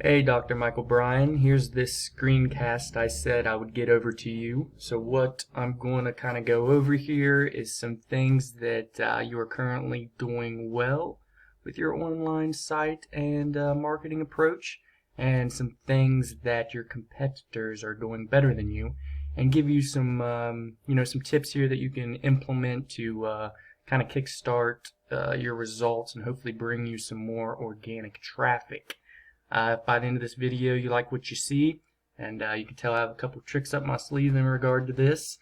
Hey, Dr. Michael Bryan, here's this screencast I said I would get over to you. So what I'm going to kind of go over here is some things that you are currently doing well with your online site and marketing approach, and some things that your competitors are doing better than you, and give you some some tips here that you can implement to kind of kickstart your results and hopefully bring you some more organic traffic. If by the end of this video you like what you see, and you can tell I have a couple tricks up my sleeve in regard to this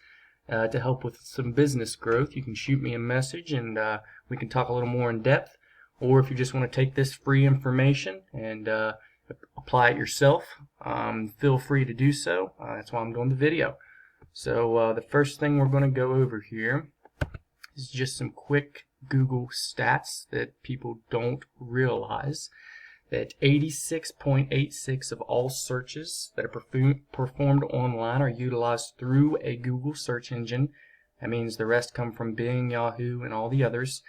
to help with some business growth, you can shoot me a message and we can talk a little more in depth. Or if you just want to take this free information and apply it yourself, feel free to do so. That's why I'm doing the video. So the first thing we're going to go over here is just some quick Google stats that people don't realize. That 86.86% of all searches that are performed online are utilized through a Google search engine. That means the rest come from Bing, Yahoo, and all the others.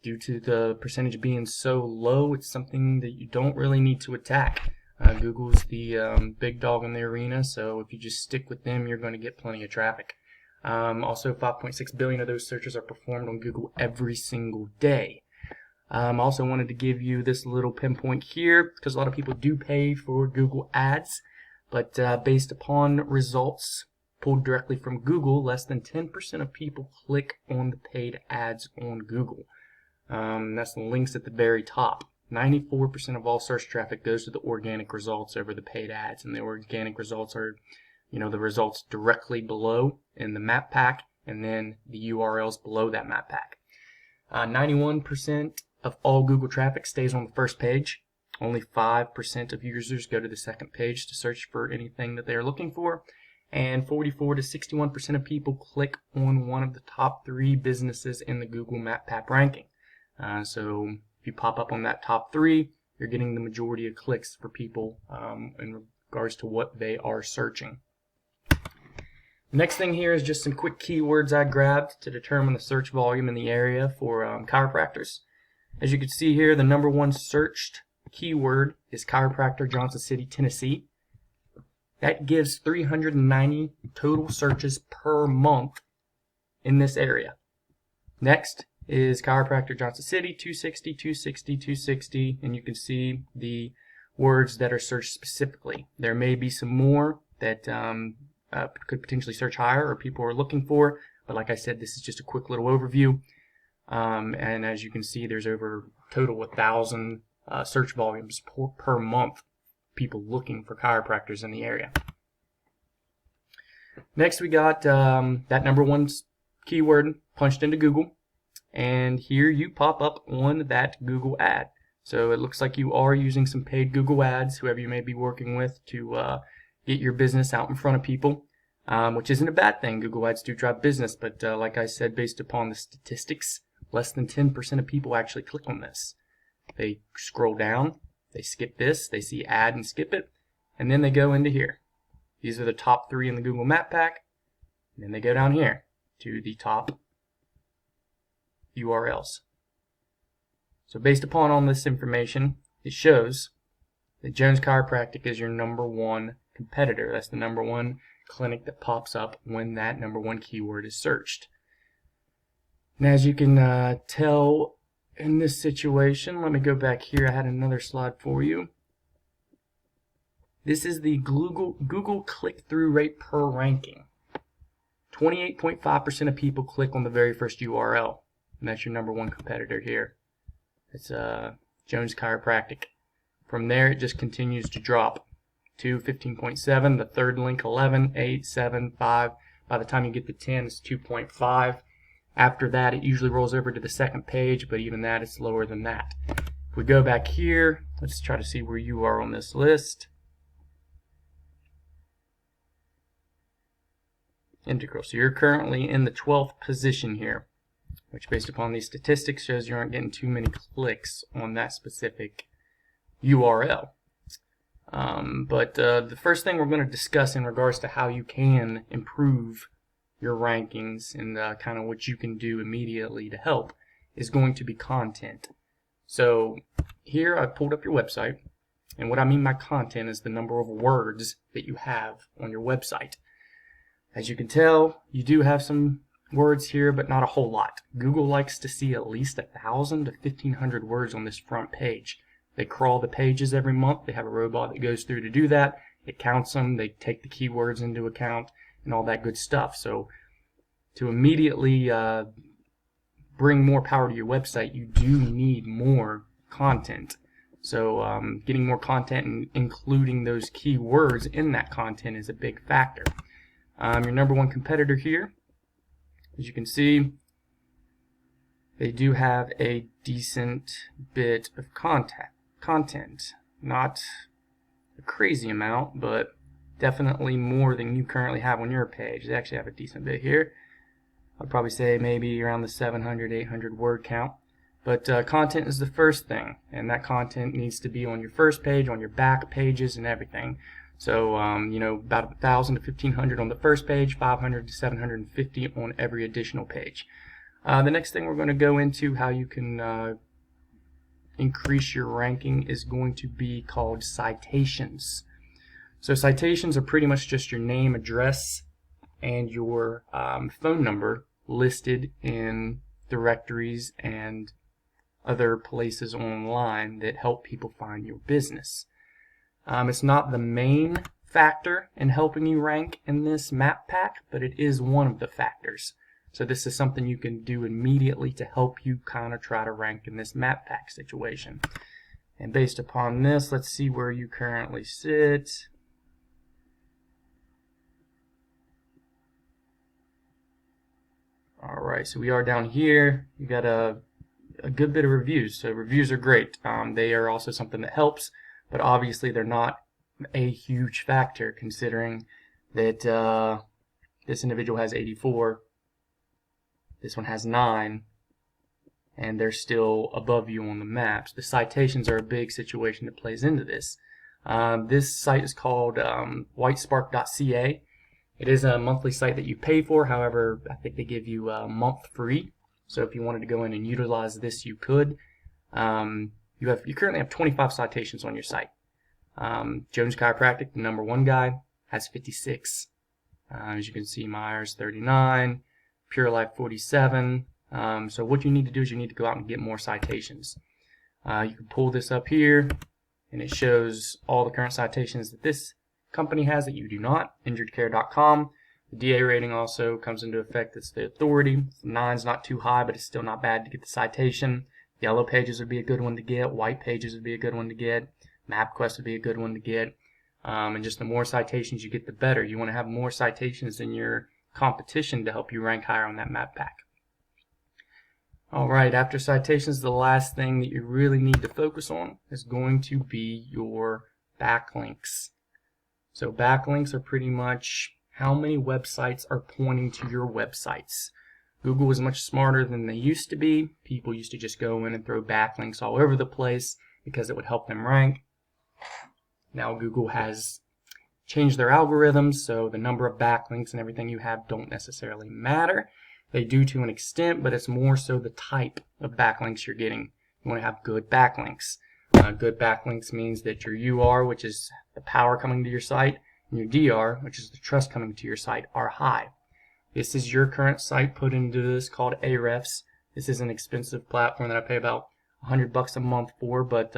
Due to the percentage being so low, it's something that you don't really need to attack. Google's the big dog in the arena, so if you just stick with them, you're going to get plenty of traffic. Also, 5.6 billion of those searches are performed on Google every single day. I also wanted to give you this little pinpoint here because a lot of people do pay for Google ads, but based upon results pulled directly from Google, less than 10% of people click on the paid ads on Google. That's the links at the very top. 94% of all search traffic goes to the organic results over the paid ads, and the organic results are, the results directly below in the map pack, and then the URLs below that map pack. 91% of all Google traffic stays on the first page. Only 5% of users go to the second page to search for anything that they are looking for. And 44 to 61% of people click on one of the top 3 businesses in the Google Map Pack ranking. So if you pop up on that top 3, you're getting the majority of clicks for people in regards to what they are searching. The next thing here is just some quick keywords I grabbed to determine the search volume in the area for chiropractors. As you can see here, the number 1 searched keyword is chiropractor, Johnson City, Tennessee. That gives 390 total searches per month in this area. Next is chiropractor, Johnson City, 260, 260, 260, and you can see the words that are searched specifically. There may be some more that could potentially search higher or people are looking for, but like I said, this is just a quick little overview. And as you can see, there's over total 1,000 search volumes per month, people looking for chiropractors in the area. Next, we got that number 1 keyword punched into Google, and here you pop up on that Google ad. So it looks like you are using some paid Google ads, whoever you may be working with, to get your business out in front of people, which isn't a bad thing. Google ads do drive business, but like I said, based upon the statistics, less than 10% of people actually click on this. They scroll down, they skip this, they see ad and skip it, and then they go into here. These are the top 3 in the Google Map Pack, and then they go down here to the top URLs. So based upon all this information, it shows that Jones Chiropractic is your number 1 competitor. That's the number 1 clinic that pops up when that number 1 keyword is searched. And as you can tell in this situation, let me go back here. I had another slide for you. This is the Google click-through rate per ranking. 28.5% of people click on the very first URL, and that's your number 1 competitor here. It's Jones Chiropractic. From there, it just continues to drop to 15.7. The third link, 11, 8, 7, 5. By the time you get to 10, it's 2.5. After that, it usually rolls over to the second page, but even that is lower than that. If we go back here, let's try to see where you are on this list. Integral. So you're currently in the 12th position here, which based upon these statistics shows you aren't getting too many clicks on that specific URL. But the first thing we're going to discuss in regards to how you can improve your rankings and kind of what you can do immediately to help is going to be content. So here I've pulled up your website, And what I mean by content is the number of words that you have on your website. As you can tell, you do have some words here, but not a whole lot. Google likes to see at least 1,000 to 1,500 words on this front page. They crawl the pages every month. They have a robot that goes through to do that. It counts them. They take the keywords into account and all that good stuff. So to immediately bring more power to your website, you do need more content. So getting more content and including those keywords in that content is a big factor. Your number one competitor here, as you can see, they do have a decent bit of content. Not a crazy amount, but definitely more than you currently have on your page. They actually have a decent bit here. I'd probably say maybe around the 700, 800 word count. But content is the first thing, and that content needs to be on your first page, on your back pages, and everything. So, about 1,000 to 1,500 on the first page, 500 to 750 on every additional page. The next thing we're going to go into how you can increase your ranking is going to be called citations. So citations are pretty much just your name, address, and your phone number listed in directories and other places online that help people find your business. It's not the main factor in helping you rank in this map pack, but it is one of the factors. So this is something you can do immediately to help you kind of try to rank in this map pack situation. And based upon this, let's see where you currently sit. Alright, so we are down here. You got a good bit of reviews. So reviews are great. They are also something that helps, but obviously they're not a huge factor considering that this individual has 84, this one has 9, and they're still above you on the maps. The citations are a big situation that plays into this. This site is called whitespark.ca. It is a monthly site that you pay for. However, I think they give you a month free. So if you wanted to go in and utilize this, you could. You currently have 25 citations on your site. Jones Chiropractic, the number one guy, has 56. As you can see, Myers 39, Pure Life 47. So what you need to do is you need to go out and get more citations. You can pull this up here, and it shows all the current citations that this company has that you do not. Injuredcare.com. The DA rating also comes into effect. It's the authority. 9's not too high, but it's still not bad to get the citation. Yellow pages would be a good one to get. White pages would be a good one to get. MapQuest would be a good one to get. And just the more citations you get, the better. You want to have more citations than your competition to help you rank higher on that map pack. Alright, after citations, the last thing that you really need to focus on is going to be your backlinks. So backlinks are pretty much how many websites are pointing to your websites. Google is much smarter than they used to be. People used to just go in and throw backlinks all over the place because it would help them rank. Now Google has changed their algorithms, so the number of backlinks and everything you have don't necessarily matter. They do to an extent, but it's more so the type of backlinks you're getting. You want to have good backlinks. Good backlinks means that your UR, which is the power coming to your site, and your DR, which is the trust coming to your site, are high. This is your current site put into this called Ahrefs. This is an expensive platform that I pay about $100 a month for, but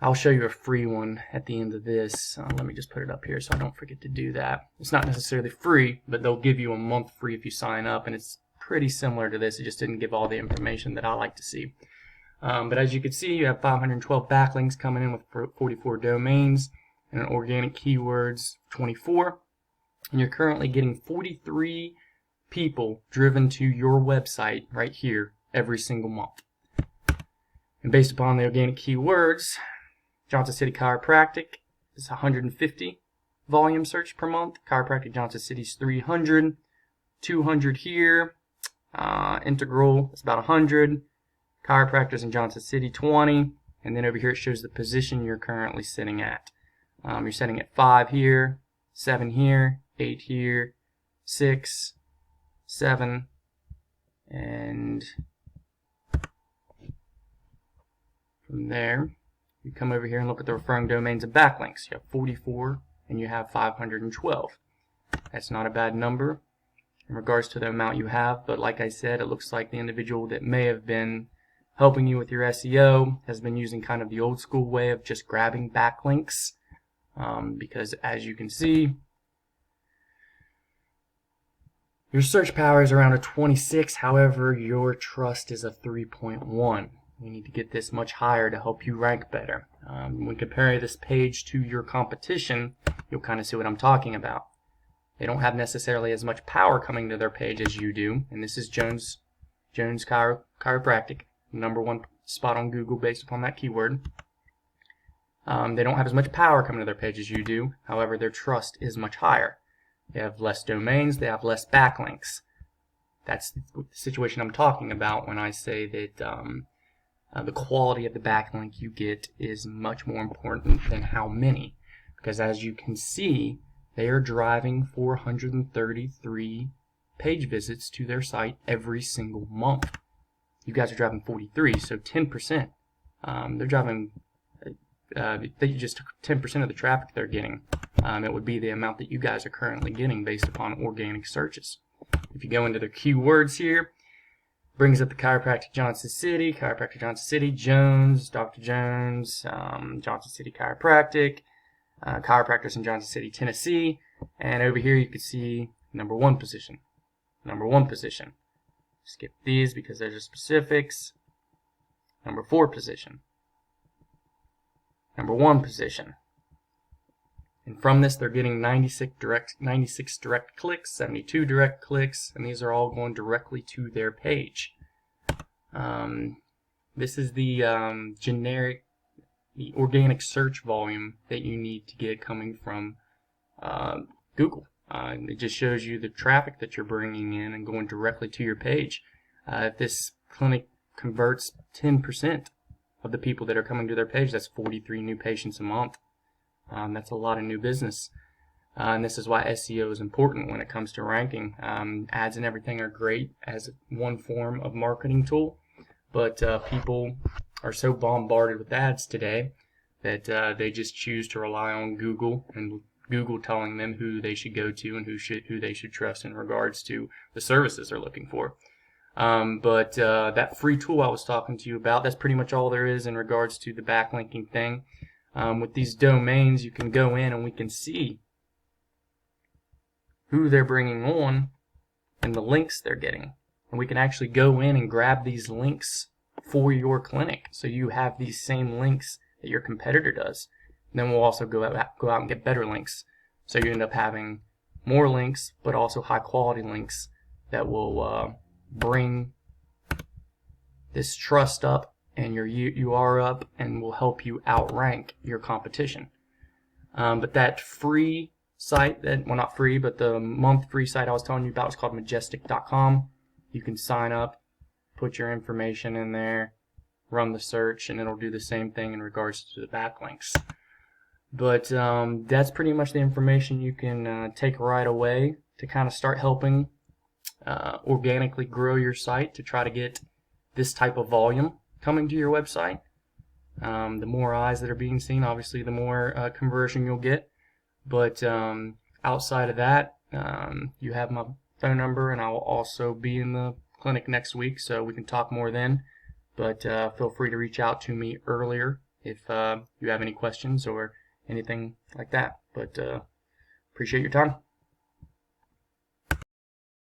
I'll show you a free one at the end of this. Let me just put it up here so I don't forget to do that. It's not necessarily free, but they'll give you a month free if you sign up, and it's pretty similar to this. It just didn't give all the information that I like to see. But as you can see, you have 512 backlinks coming in with 44 domains and organic keywords 24. And you're currently getting 43 people driven to your website right here every single month. And based upon the organic keywords, Johnson City Chiropractic is 150 volume search per month. Chiropractic Johnson City is 300. 200 here. Integral is about 100. Chiropractors in Johnson City 20. And then over here it shows the position you're currently sitting at. You're sitting at 5 here, 7 here, 8 here, 6, 7, and from there You come over here and look at the referring domains and backlinks. You have 44 and you have 512. That's not a bad number in regards to the amount you have, but like I said, it looks like the individual that may have been helping you with your SEO has been using kind of the old school way of just grabbing backlinks, because as you can see, your search power is around a 26, however, your trust is a 3.1. We need to get this much higher to help you rank better. When comparing this page to your competition, you'll kind of see what I'm talking about. They don't have necessarily as much power coming to their page as you do, and this is Jones Chiropractic, #1 spot on Google based upon that keyword. They don't have as much power coming to their page as you do, however, their trust is much higher. They have less domains, they have less backlinks. That's the situation I'm talking about when I say that the quality of the backlink you get is much more important than how many. Because as you can see, they are driving 433 page visits to their site every single month. You guys are driving 43, so 10%. They're driving, they just took 10% of the traffic they're getting. It would be the amount that you guys are currently getting based upon organic searches. If you go into their keywords here, brings up the Chiropractic Johnson City, Chiropractor Johnson City, Jones, Dr. Jones, Johnson City Chiropractic, chiropractors in Johnson City, Tennessee, and over here you can see #1 position. #1 position. Skip these because those are specifics. #4 position. #1 position. And from this, they're getting 96 direct clicks, 72 direct clicks, and these are all going directly to their page. This is the the organic search volume that you need to get coming from Google. It just shows you the traffic that you're bringing in and going directly to your page. If this clinic converts 10% of the people that are coming to their page, that's 43 new patients a month. That's a lot of new business. And this is why SEO is important when it comes to ranking. Ads and everything are great as one form of marketing tool, but people are so bombarded with ads today that they just choose to rely on Google, and Google telling them who they should go to and who they should trust in regards to the services they're looking for. But that free tool I was talking to you about, that's pretty much all there is in regards to the backlinking thing. With these domains, you can go in and we can see who they're bringing on and the links they're getting. And we can actually go in and grab these links for your clinic, so you have these same links that your competitor does. And then we'll also go out and get better links, so you end up having more links, but also high quality links that will bring this trust up and your UR up, and will help you outrank your competition. But that free site, well, not free, but the month free site I was telling you about is called majestic.com. You can sign up, put your information in there, run the search, and it'll do the same thing in regards to the backlinks. But that's pretty much the information you can take right away to kind of start helping organically grow your site to try to get this type of volume coming to your website. The more eyes that are being seen, obviously the more conversion you'll get. But outside of that, you have my phone number, and I will also be in the clinic next week, so we can talk more then. But feel free to reach out to me earlier if you have any questions or anything like that. But appreciate your time.